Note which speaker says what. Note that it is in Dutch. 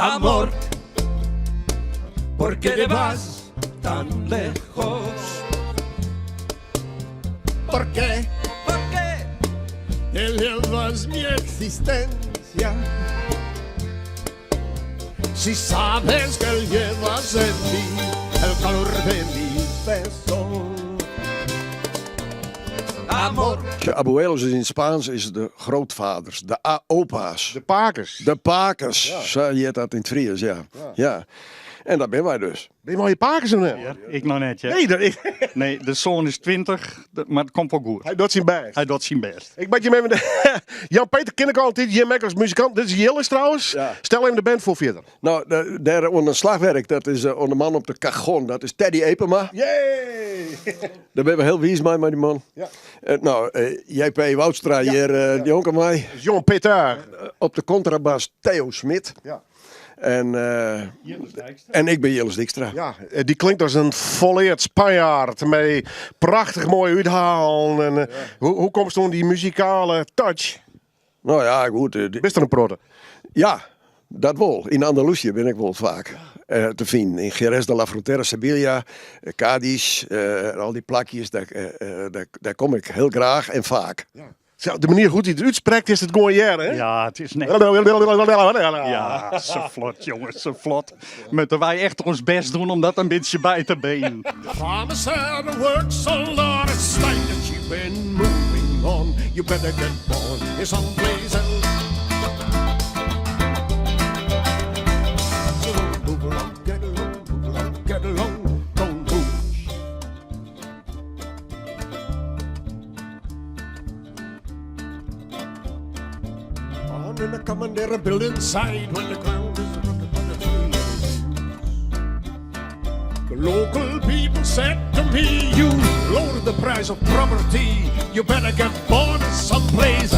Speaker 1: Amor, ¿por qué te vas tan lejos?
Speaker 2: ¿Por qué
Speaker 1: ¿Por qué?
Speaker 2: elevas mi existencia? Si sabes que llevas en mí el calor de mi beso.
Speaker 1: Amor,
Speaker 3: Abuelos is in Spaans is de grootvaders, de opa's.
Speaker 2: De pakers.
Speaker 3: De pakers, zo heet dat in het Fries, ja. En dat ben wij dus.
Speaker 2: Ben je maar je pakers of niet?
Speaker 4: Ja, ik nog net, ja.
Speaker 2: Nee,
Speaker 4: Nee, de zoon is 20, maar het komt wel goed.
Speaker 2: hij doet zijn best.
Speaker 4: Hij doet zijn best.
Speaker 2: Ik ben je met de Jan-Peter ken ik altijd, Jim Mekker als muzikant. Dit is Jillis trouwens.
Speaker 3: Ja.
Speaker 2: Stel hem de band voor verder.
Speaker 3: Nou, daar onder slagwerk, dat is onder man op de cajon, dat is Teddy Epema.
Speaker 2: Yay!
Speaker 3: Daar ben we heel wies mee met die man.
Speaker 2: Ja.
Speaker 3: JP Woudstra hier, die onkel mij.
Speaker 2: Jon Peter.
Speaker 3: Op de contrabas Theo Smit.
Speaker 2: Ja.
Speaker 3: En ik ben Jilles Dijkstra.
Speaker 2: Ja, die klinkt als een volleerd Spanjaard. Met prachtig mooi uithalen. En, hoe komt zo'n die muzikale touch?
Speaker 3: Nou ja, goed.
Speaker 2: Best er een protte?
Speaker 3: Ja, dat wel. In Andalusië ben ik wel vaak te vinden. In Jerez de la Frontera, Sevilla, Cadiz, al die plakjes, daar kom ik heel graag en vaak.
Speaker 2: Ja. Zo, de manier hoe hij het uitspreekt is het gewoon jaren, hè?
Speaker 4: Ja, het is net. Ja, zo vlot, jongens, zo vlot. Moeten wij echt ons best doen om dat een beetje bij te benen.
Speaker 2: Farmer said the work's a lot, it's time that you've been moving on. You better get born in some place else. So move along, get along, move along, get along, don't move. On in the common there a building side when the ground is rough upon the trees. The local people said to me, you lowered the price of property. You better get born someplace